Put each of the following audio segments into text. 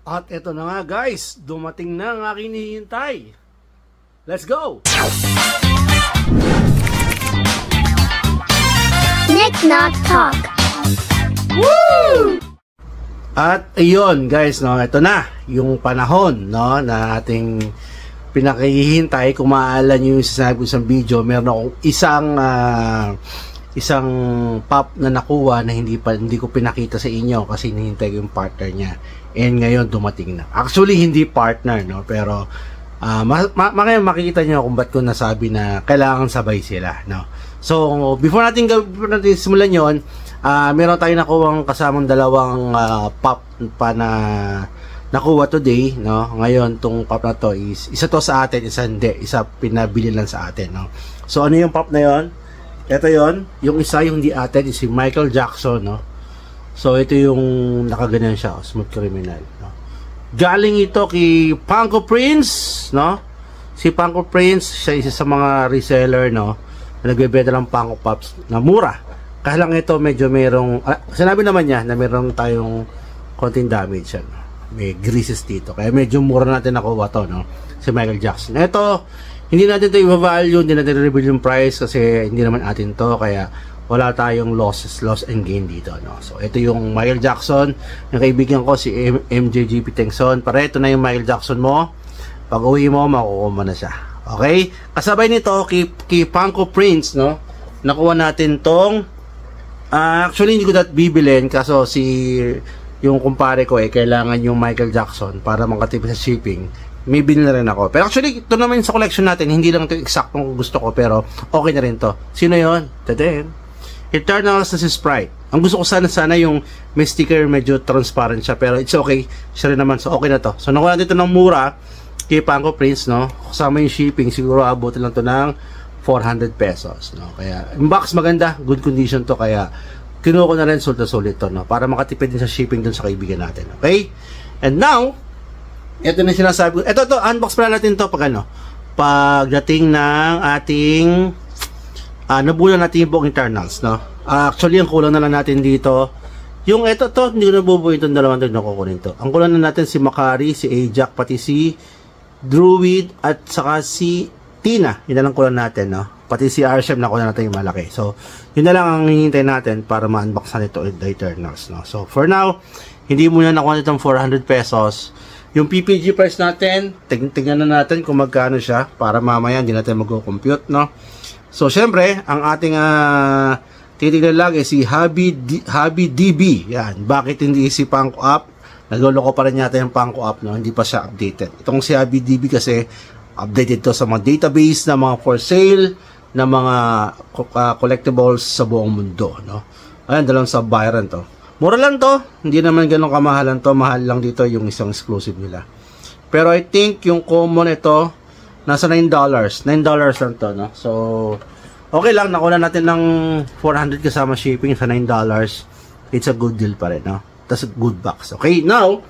At eto na nga guys, dumating na ang aking hinihintay. Let's go! Nick Knock Talk. Woo! At ayun guys, no, ito na yung panahon, no, na ating pinakihintay. Kung maaalan nyo yung sinabi ko sa video, meron akong isang pop na nakuha na hindi ko pinakita sa inyo kasi hinihintay ko yung partner niya. And ngayon dumating na. Actually hindi partner, no, pero makikita niyo kung ba't ko nasabi na kailangan sabay sila, no. So before natin simulan yon, meron tayong nakuwang kasamang dalawang pop pa na nakuha today, no. Ngayon tong pop na to is isa to sa atin, isa hindi, isa pinabili lang sa atin, no. So ano yung pop na yon? Ito yon, yung isa yung di atin is si Michael Jackson, no. So ito yung nakaganyan siya, Smooth Criminal, no. Galing ito kay Funko Prince, no. Si Funko Prince, siya isa sa mga reseller, no, na nagbebenta ng Funko Pops na mura. Kaya lang ito medyo merong sinabi naman niya na meron tayong konting damage yan, no? May greases dito. Kaya medyo mura natin nakuha to, no. Si Michael Jackson. Ito hindi natin ito i-value, hindi natin i-reveal yung price kasi hindi naman atin to, kaya wala tayong loss and gain dito, no. So ito yung Michael Jackson, yung kaibigan ko si MJGP Tengson. Para ito na yung Michael Jackson mo, pag uwi mo makukuha mo na siya, okay. Kasabay nito kay Funko Prince, no, nakuha natin tong actually hindi ko dat bibilin kaso yung kumpare ko kailangan yung Michael Jackson para makatipid sa shipping. May binili na rin ako. Pero actually, ito naman sa collection natin, hindi lang ito eksaktong gusto ko, pero okay na rin to. Sino yun? Tadeen. Eternals na si Sprite. Ang gusto ko sana yung may sticker, medyo transparent siya, pero it's okay. Siya rin naman, so okay na to. So nakuha natin ito ng mura kay Funko Prince, no? Kasama yung shipping, siguro abutin lang to ng 400 pesos, no? Kaya, yung box maganda, good condition to, kaya kinuha ko na rin sulit to, no? Para makatipid din sa shipping dun sa kaibigan natin, okay? And now, ito na sinasabi ko. Ito, unbox pala natin to pagdating ng ating nabulan natin yung buong Eternals, no. Actually, ang kulang na lang natin dito yung hindi ko nabubuo itong dalawang nakukunin to. Ang kulang na natin si Makari, si Ajax, pati si Druid at saka si Tina. Yun na lang kulang natin, no. Pati si Arshem na kulang natin yung malaki. So yun na lang ang hihintay natin para ma-unbox na ito the Eternals, no. So for now, hindi muna nakuha itong 400 pesos. Yung PPG price natin, tingnan na natin kung magkano siya para mamaya hindi natin mag-compute, no. So syempre, ang ating titignan lagi si Habi DB. Yan, bakit hindi si Funko Up? Nagloloko pa rin yata yung Funko Up, no. Hindi pa siya updated. Itong si Habi DB kasi updated to sa mga database na mga for sale na mga collectibles sa buong mundo, no. Ayan, dalawang sa Byron to. Mura lang to, hindi naman ganun kamahalan to, mahal lang dito yung isang exclusive nila. Pero I think yung common ito, nasa $9 lang to, no? So, okay lang, nakuha natin ng 400 kasama shipping sa $9. It's a good deal pa rin, no? That's a good box. Okay, now,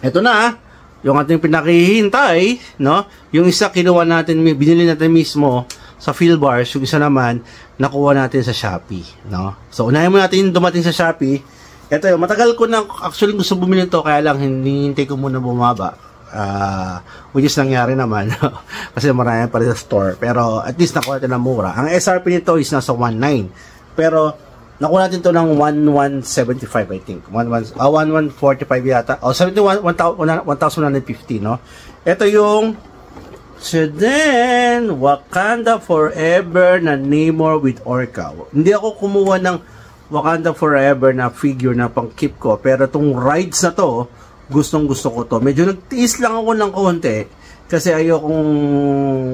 ito na, yung ating pinakihintay, no? Yung isa kinuha natin, binili natin mismo sa Philbars, yung isa naman nakuha natin sa Shopee, no? So unahin mo natin dumating sa Shopee. Ito yung matagal ko na actually gusto bumili nito, kaya lang hinihintay ko muna bumaba, which is nangyari naman kasi marami pa rin sa store, pero at least nakuha natin ng mura. Ang SRP nito is nasa 1.9, pero nakuha natin to ng 1.175, I think 1.145 yata, o 1,150, no? Ito yung then Wakanda Forever na Namor with Orca. Hindi ako kumuha ng Wakanda Forever na figure na pang keep ko, pero itong rides na to, gustong gusto ko to. Medyo nagtiis lang ako ng konti kasi ayokong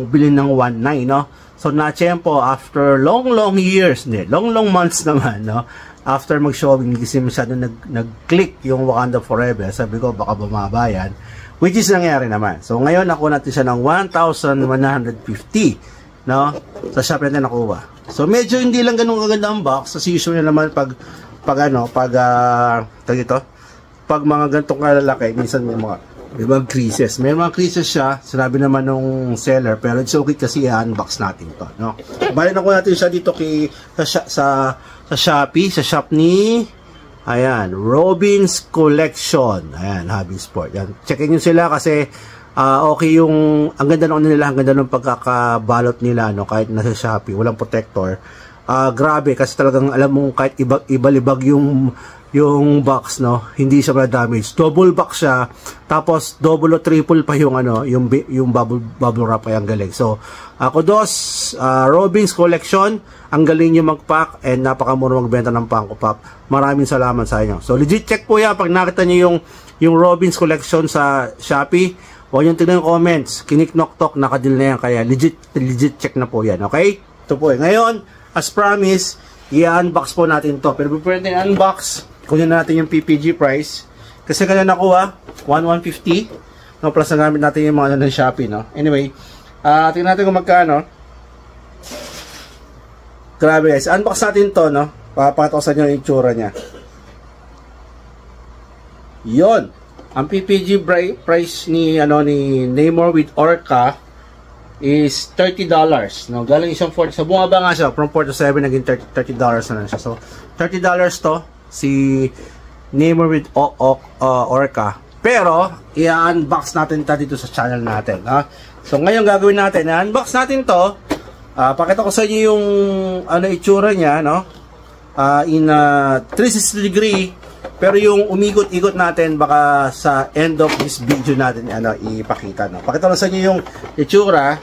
bilhin ng 1.9, no. So na-tiyempo after long years, long months naman, no, after mag-showing kasi masyado nag-click yung Wakanda Forever, sabi ko baka bumaba yan, which is nangyari naman. So ngayon nakuha natin siya ng 1,150, no? Sa shop natin nakuha. So medyo hindi lang ganun kaganda ang box. Kasi usually naman pag mga ganitong kalalaki, minsan may mga creases. May mga creases siya, sinabi naman nung seller, pero it's okay kasi i-unbox natin to, no? Bali nakuha natin siya dito sa Shopee, sa shop ni Ayan, Robin's Collection. Ayan, Hobby Sport. Yan. Checkin nyo sila kasi okay yung, ang ganda ng nila, ang ganda ng pagkakabalot nila, no? Kahit nasa Shopee, walang protector. Grabe, kasi talagang alam mo kahit ibalibag yung box, no, hindi siya ma-damage. Double box siya, tapos double o triple pa yung yung bubble wrap, kaya ang galing. So, kudos, Robin's Collection, ang galing nyo mag-pack and napakamura magbenta ng Funko Pop. Maraming salamat sa inyo. So, legit check po yan pag nakita nyo yung Robin's Collection sa Shopee. Huwag yung tignan yung comments, kinik-knock-talk, nakadil na yan, kaya legit check na po yan, okay? Ito po ngayon, as promised, i-unbox po natin to. Pero before natin unbox, kunin natin yung PPG price. Kasi kanya nakuha, 1,150. No, plus na gamit natin yung mga ng Shopee, no? Anyway, tingnan natin kung magkano. Grabe guys, unbox natin to, no? Papakita ko sa inyo yung itsura niya. Yon. Ang PPG price ni Namor with Orca is $30, no? Galing siyang 40, so bumaba nga siya from 4 to 7, naging $30 na lang siya. So $30 to si Namor with Orca. Pero i-unbox natin ta dito sa channel natin, ha? So ngayon gagawin natin, i-unbox natin to. Pakita ko sa inyo yung itsura niya, no? In 360 degree. Pero yung umikot-ikot natin baka sa end of this video natin ipakita, no? Pakita ko sa inyo yung itsura,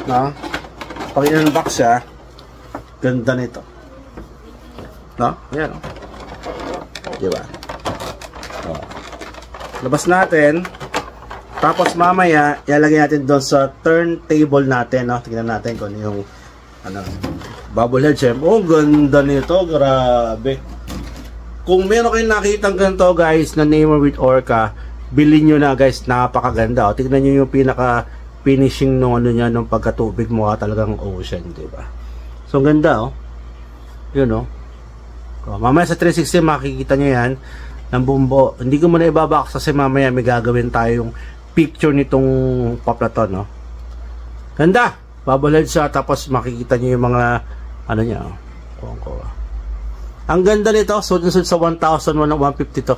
no? Pag in-unbox siya, ganda nito, no? Ayan, no? Diba? Labas natin, tapos mamaya ilalagay natin doon sa turntable natin, no? Tingnan natin kung yung bubble head gem. Oh, ganda nito, grabe. Kung meron kayong nakitang ganito guys na Namor with Orca, bilhin nyo na guys, napakaganda. Tignan nyo yung pinaka finishing nung niya, nung pagkatubig, mukha talagang ocean, diba? So ang ganda, oh. Yun, oh. Mamaya sa 360 makikita nyo yan ng bumbo. Hindi ko muna ibabox kasi mamaya may gagawin tayong picture nitong pop na to, no? Ganda! Bubble head siya, tapos makikita nyo yung mga niya, oh. Ang ganda nito, sunod-sunod sa 1,150 to.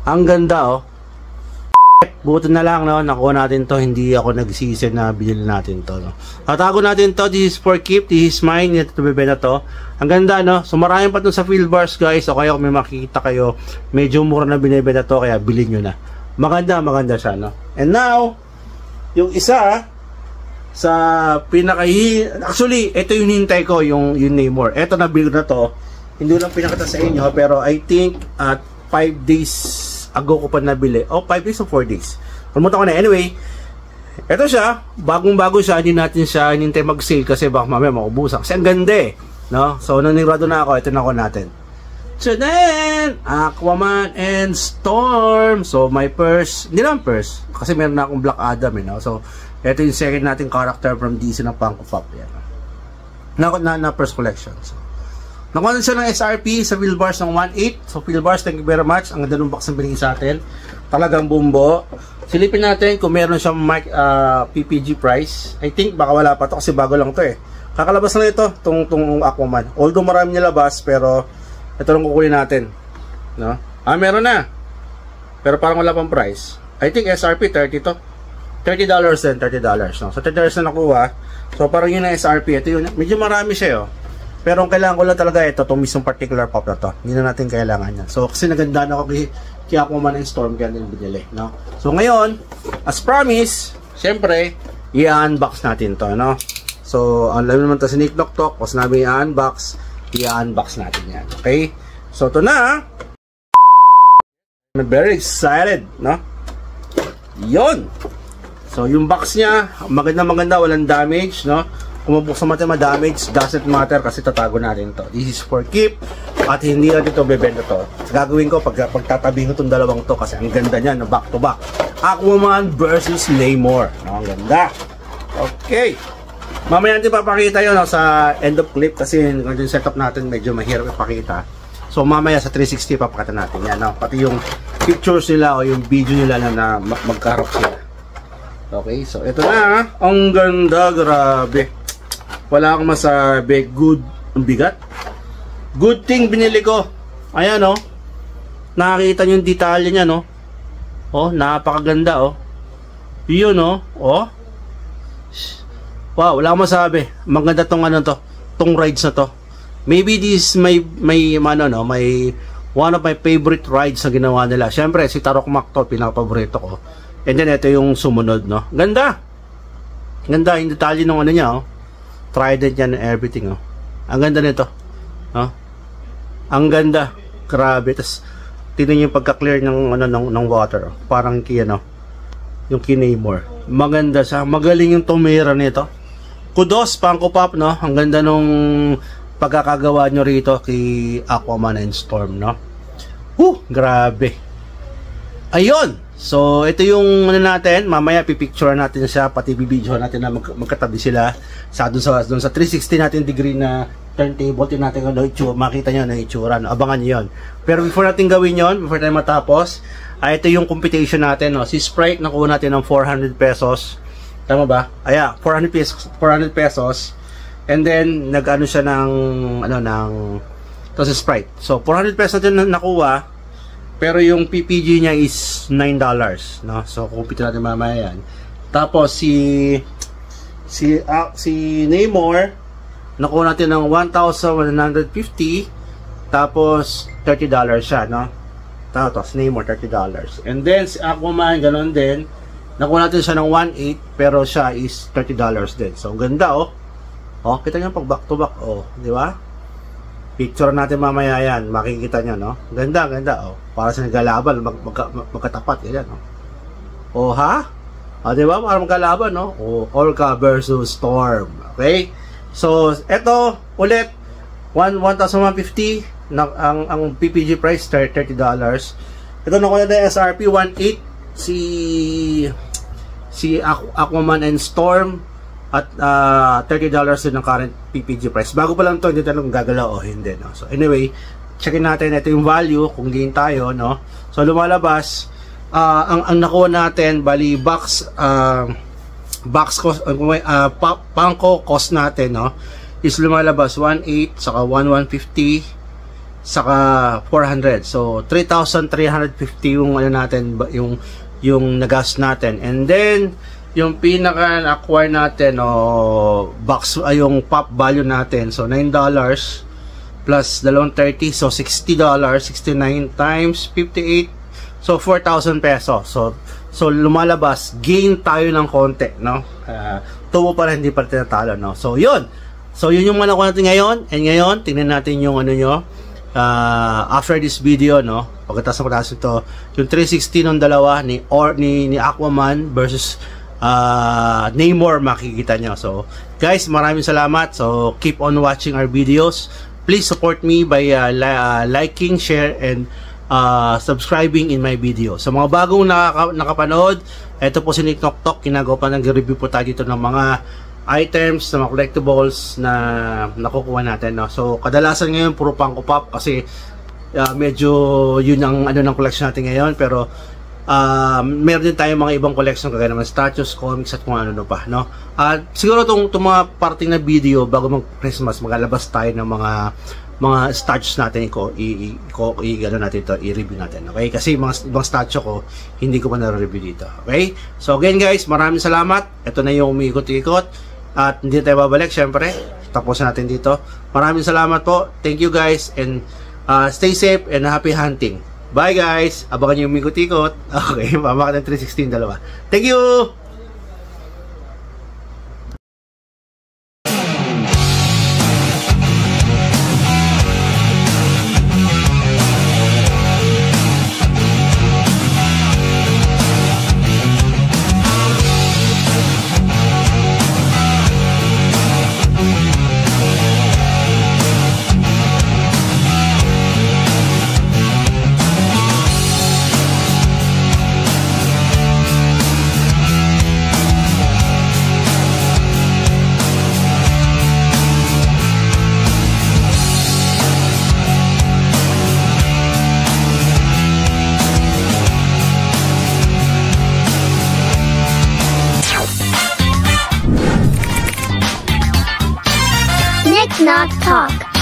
Ang ganda, oh. Buti na lang, no, nakuha natin to. Hindi ako nagsisi na binili natin to, no. Tatago natin to. This is for keep. This is mine. Ito bibenta to. Ang ganda, no. So maraming pa sa field bars, guys. O kaya kung may makikita kayo, medyo mura na binibenta to, kaya bilhin nyo na. Maganda siya, no. And now, yung isa, sa actually, ito yung hintay ko, yung Namor. Ito na build na to. Hindi lang pinakita sa inyo, pero I think 5 days ago ko pa nabili. 5 days o 4 days. Kalimutan ko na. Anyway, ito siya. Bagong-bago siya. Hindi natin siya hinintay mag-sale kasi baka mamaya maubusan. Kasi ang ganda, eh. No? So, nanigurado na ako. Ito na ako natin. Tchadan! Aquaman and Storm. So, my purse. Hindi lang purse. Kasi meron na akong Black Adam, eh. No? So, ito yung second nating character from DC na Funko Pop. Yan. Na purse collection. So, nakuha siya ng SRP sa wheel bars ng 1.8. So wheel bars, thank you very much. Ang ganda ng box ng binigay sa atin. Talagang bumbo. Silipin natin kung meron siyang PPG price. I think baka wala pa to kasi bago lang to, eh. Kakalabas na ito, tong Aquaman. Although marami nilabas, pero ito lang kukunin natin, no? Meron na. Pero parang wala pang price. I think SRP 30 to. $30 din, $30, no? So $30 na nakuha. So parang yun ang SRP. Ito yun. Medyo marami siya, oh. Pero ang kailangan ko lang talaga ito, itong mismong particular pop na to. Hindi na natin kailangan yan. So, kasi naganda na ako kay Aquaman and Storm, kaya din binili, no? So, ngayon, as promised, syempre, i-unbox natin to, no? So, alam naman to si Nick Knock Talk. Kung sinabi i-unbox, i-unbox natin yan. Okay? So, ito na. I'm very excited, no? Yon. So, yung box niya, maganda, walang damage, no? Kung mabuksan natin ma-damage, doesn't matter kasi tatago natin to. This is for keep at hindi natin ito bebenta to. Gagawin ko pagtatabihin ko itong dalawang to kasi ang ganda niya, no? Back to back. Aquaman versus Namor. No, ang ganda. Okay. Mamaya natin papakita yun, no, sa end of clip kasi yung setup natin medyo mahirap ipakita. So mamaya sa 360 papakita natin yan, no? Pati yung pictures nila o yung video nila na magkaharap sila. Okay, so ito na. Ang ganda, grabe. Wala akong masabi. Good. Ang bigat. Good thing binili ko. Ayan, oh. Nakakita nyo yung detalye niya, no? Oh, napakaganda, oh. Yun, oh. Oh. Wow, wala akong masabi. Maganda tong ano to, tong rides na to. Maybe this may one of my favorite rides na ginawa nila. Syempre, si Tarokmak to, pinaka-paborito ko. And then, ito yung sumunod, no? Ganda! Ganda, yung detalye ng ano niya, oh. Trident yan and everything, oh. Ang ganda nito. Oh. Ang ganda. Grabe. Tapos, tingnan yung pagka-clear ng, ng water. Oh. Parang ano, yung Namor. Maganda siya. Magaling yung tumira nito. Kudos, Funko Pop, no? Ang ganda nung pagkakagawa nyo rito kay Aquaman and Storm, no? Grabe. Ayun. So, ito yung ano natin. Mamaya pipicture natin siya, pati bibidyo natin na magkatabi sila sa dun sa 360 natin degree na turntable. Tingnan natin kung makita nyo na itsura, no? Abangan nyo yun. Pero before natin gawin yun, before tayo matapos, ito yung computation natin, no? Si Sprite nakuha natin ng 400 pesos. Tama ba? 400 pesos. And then nag-ano siya ng to si Sprite. So 400 pesos natin nakuha. Pero yung PPG niya is $9, no? So compute natin mamaya yan. Tapos si Namor nakuha natin ng 1,150, tapos $30 siya, no? Tapos Namor $30. And then si Aquaman ganoon din. Nakuha natin siya ng 1,800, pero siya is $30 din. So ganda, oh. Oh, kita niyo pag back to back, oh, di ba? Picture natin mamaya yan, makikita niyo, no? Ganda, oh. Para sa naglalaban, magkatapat, yan, no? Oh, ha? Oh, di ba? Para magkalaban, no? Oh, Orca versus Storm. Okay? So, eto, ulit, 1,150, ang PPG price, $30. Ito nakuha na SRP, 1,800, si Aquaman and Storm, at $30 din ang current PPG price. Bago pa lang to, hindi tayo gagalaw o hindi, no? So anyway, checkin natin ito yung value kung gain tayo, no? So lumalabas ang nakuha natin bali box cost, Funko cost natin, no, is lumalabas 1,800, saka 1,150, saka 400. So 3,350 yung ano natin, yung nagas natin. And then yung pinaka-acquire natin yung pop value natin, so $9 plus 230, so $60, 69 times 58, so 4,000 pesos. So lumalabas, gain tayo ng konti, no? Tubo pa rin, hindi pa tinatalo, no? So yun yung mga nakuha natin ngayon. And ngayon, tingnan natin yung ano nyo, after this video, no? Pagkatapos ito, yung 360 ng dalawa ni Aquaman versus Namor, makikita nyo. So guys, maraming salamat. So keep on watching our videos. Please support me by liking, share, and subscribing in my video. Sa mga bagong nakapanood, ito po si Nick Noktok. Ginagawa pa, nag-review po tayo dito ng mga items, ng mga collectibles na nakukuha natin, no? So kadalasan ngayon puro Funko Pop kasi medyo yun ang ano ng collection natin ngayon. Pero meron din tayong mga ibang collection kagaya naman statues, comics, at kung ano pa, no? Siguro itong mga parting na video bago mag-Christmas, maglalabas tayo ng mga statues natin i-ano natin ito, i-review natin, okay? Kasi mga ibang statue ko hindi ko pa na-review dito, okay? So again guys, maraming salamat. Ito na yung umiikot-ikot at hindi tayo babalik, syempre tapos natin dito. Maraming salamat po, thank you guys, and stay safe and happy hunting. Bye guys! Abangan nyo yung mikot-ikot. Okay, pamakat ng 316 dalawa. Thank you! Nick Knock Talk.